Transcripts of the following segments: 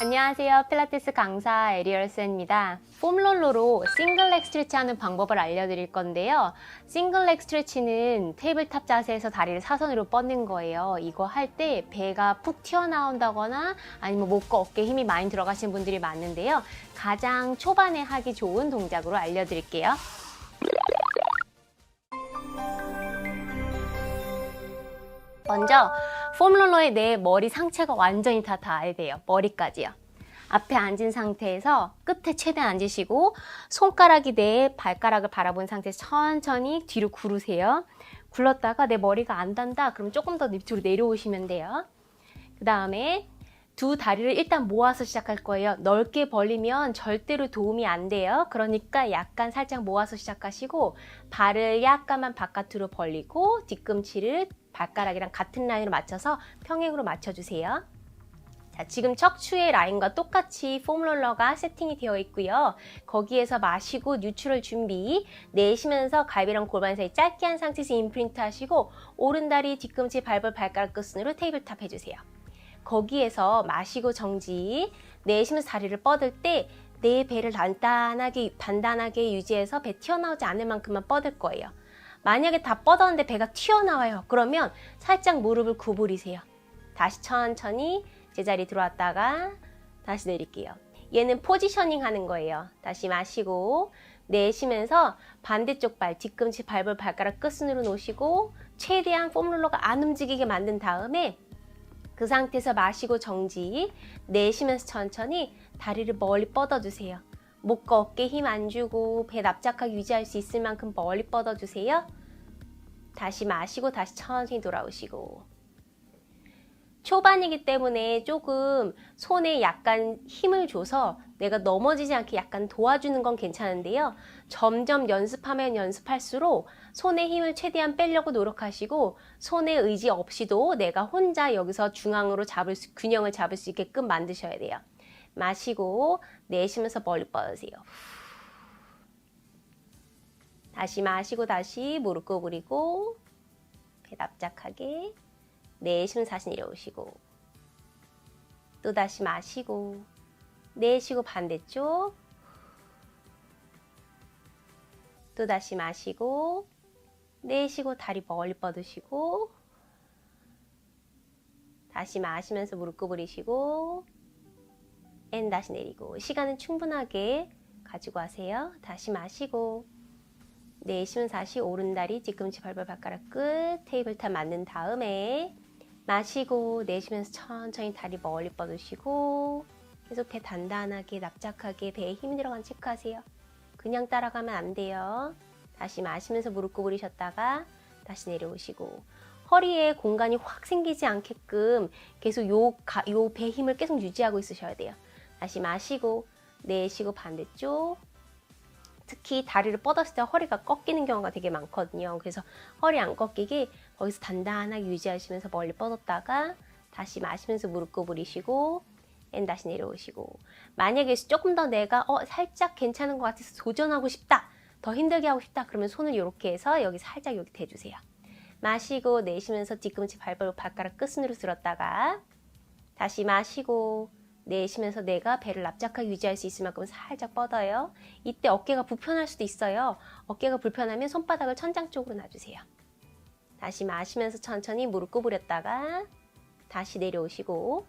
안녕하세요. 필라테스 강사 에리얼스입니다. 폼롤러로 싱글렉 스트레치 하는 방법을 알려드릴 건데요. 싱글렉 스트레치는 테이블탑 자세에서 다리를 사선으로 뻗는 거예요. 이거 할 때 배가 푹 튀어나온다거나 아니면 목과 어깨에 힘이 많이 들어가신 분들이 많은데요. 가장 초반에 하기 좋은 동작으로 알려드릴게요. 먼저 폼롤러에 내 머리 상체가 완전히 다 닿아야 돼요. 머리까지요. 앞에 앉은 상태에서 끝에 최대한 앉으시고 손가락이 내 발가락을 바라본 상태에서 천천히 뒤로 구르세요. 굴렀다가 내 머리가 안 닿는다 그럼 조금 더 밑으로 내려오시면 돼요. 그 다음에 두 다리를 일단 모아서 시작할 거예요. 넓게 벌리면 절대로 도움이 안 돼요. 그러니까 약간 살짝 모아서 시작하시고 발을 약간만 바깥으로 벌리고 뒤꿈치를 발가락이랑 같은 라인으로 맞춰서 평행으로 맞춰주세요. 자, 지금 척추의 라인과 똑같이 폼롤러가 세팅이 되어 있고요. 거기에서 마시고 뉴트럴 준비, 내쉬면서 갈비랑 골반 사이 짧게 한 상태에서 임프린트 하시고 오른다리 뒤꿈치 발볼 발가락 끝으로 테이블탑 해주세요. 거기에서 마시고 정지, 내쉬면서 다리를 뻗을 때 내 배를 단단하게 유지해서 배 튀어나오지 않을 만큼만 뻗을 거예요. 만약에 다 뻗었는데 배가 튀어나와요. 그러면 살짝 무릎을 구부리세요. 다시 천천히 제자리 들어왔다가 다시 내릴게요. 얘는 포지셔닝 하는 거예요. 다시 마시고 내쉬면서 반대쪽 발 뒤꿈치 발볼 발가락 끝으로 놓으시고 최대한 폼롤러가 안 움직이게 만든 다음에 그 상태에서 마시고 정지, 내쉬면서 천천히 다리를 멀리 뻗어주세요. 목과 어깨에 힘 안 주고 배 납작하게 유지할 수 있을 만큼 멀리 뻗어주세요. 다시 마시고 다시 천천히 돌아오시고. 초반이기 때문에 조금 손에 약간 힘을 줘서 내가 넘어지지 않게 약간 도와주는 건 괜찮은데요. 점점 연습하면 연습할수록 손에 힘을 최대한 빼려고 노력하시고 손에 의지 없이도 내가 혼자 여기서 중앙으로 균형을 잡을 수 있게끔 만드셔야 돼요. 마시고 내쉬면서 멀리 뻗으세요. 다시 마시고 다시 무릎 구부리고 배 납작하게 내쉬면서 다시 내려오시고 또 다시 마시고 내쉬고 반대쪽 또 다시 마시고 내쉬고 다리 멀리 뻗으시고 다시 마시면서 무릎 구부리시고 다시 내리고 시간은 충분하게 가지고 하세요. 다시 마시고 내쉬면서 다시 오른다리 뒤꿈치 발볼 발가락 끝 테이블탑 맞는 다음에 마시고 내쉬면서 천천히 다리 멀리 뻗으시고 계속 배 단단하게 납작하게 배에 힘이 들어간 체크하세요. 그냥 따라가면 안 돼요. 다시 마시면서 무릎 구부리셨다가 다시 내려오시고 허리에 공간이 확 생기지 않게끔 계속 요 배 힘을 계속 유지하고 있으셔야 돼요. 다시 마시고 내쉬고 반대쪽 특히 다리를 뻗었을 때 허리가 꺾이는 경우가 되게 많거든요. 그래서 허리 안 꺾이게 거기서 단단하게 유지하시면서 멀리 뻗었다가 다시 마시면서 무릎 구부리시고 다시 내려오시고 만약에 조금 더 내가 살짝 괜찮은 것 같아서 도전하고 싶다 더 힘들게 하고 싶다 그러면 손을 이렇게 해서 여기 살짝 여기 대주세요. 마시고 내쉬면서 뒤꿈치 발바닥 발가락 끝으로 들었다가 다시 마시고 내쉬면서 내가 배를 납작하게 유지할 수 있을 만큼 살짝 뻗어요. 이때 어깨가 불편할 수도 있어요. 어깨가 불편하면 손바닥을 천장 쪽으로 놔주세요. 다시 마시면서 천천히 무릎 구부렸다가 다시 내려오시고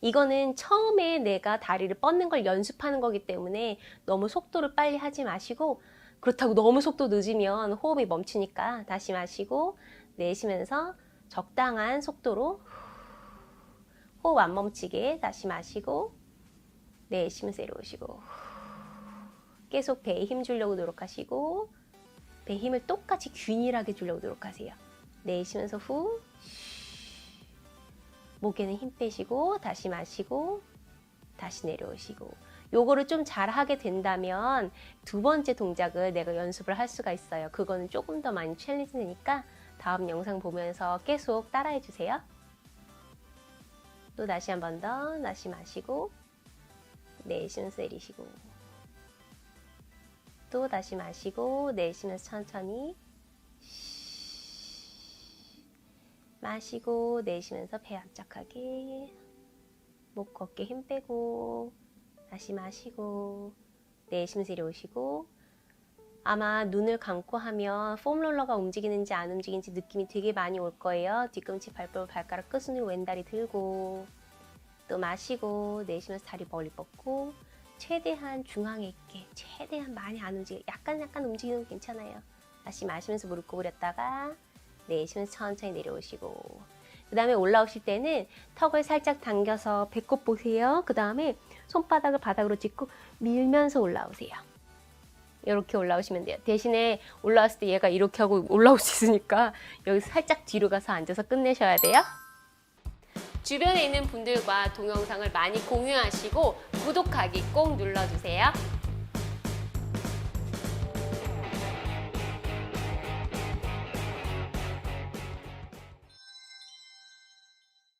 이거는 처음에 내가 다리를 뻗는 걸 연습하는 거기 때문에 너무 속도를 빨리 하지 마시고 그렇다고 너무 속도 늦으면 호흡이 멈추니까 다시 마시고 내쉬면서 적당한 속도로 호흡 안 멈추게 다시 마시고 내쉬면서 내려오시고 계속 배에 힘 주려고 노력하시고 배 힘을 똑같이 균일하게 주려고 노력하세요. 내쉬면서 후 목에는 힘 빼시고 다시 마시고 다시 내려오시고 요거를 좀 잘하게 된다면 두 번째 동작을 내가 연습을 할 수가 있어요. 그거는 조금 더 많이 챌린지니까 다음 영상 보면서 계속 따라해 주세요. 또 다시 한 번 더 다시 마시고 내쉬면서 내리시고 또 다시 마시고 내쉬면서 천천히 마시고 내쉬면서 배 압착하게 목 어깨 힘 빼고 다시 마시고 내쉬면서 내려오시고 아마 눈을 감고 하면 폼롤러가 움직이는지 안 움직이는지 느낌이 되게 많이 올 거예요. 뒤꿈치 발볼 발가락 끝으로 왼다리 들고 또 마시고 내쉬면서 다리 멀리 뻗고 최대한 중앙에 있게 최대한 많이 안 움직여 약간 움직이는 거 괜찮아요. 다시 마시면서 무릎 구부렸다가 내쉬면서 천천히 내려오시고 그 다음에 올라오실 때는 턱을 살짝 당겨서 배꼽 보세요. 그 다음에 손바닥을 바닥으로 짚고 밀면서 올라오세요. 이렇게 올라오시면 돼요. 대신에 올라왔을 때 얘가 이렇게 하고 올라올 수 있으니까 여기서 살짝 뒤로 가서 앉아서 끝내셔야 돼요. 주변에 있는 분들과 동영상을 많이 공유하시고 구독하기 꼭 눌러주세요.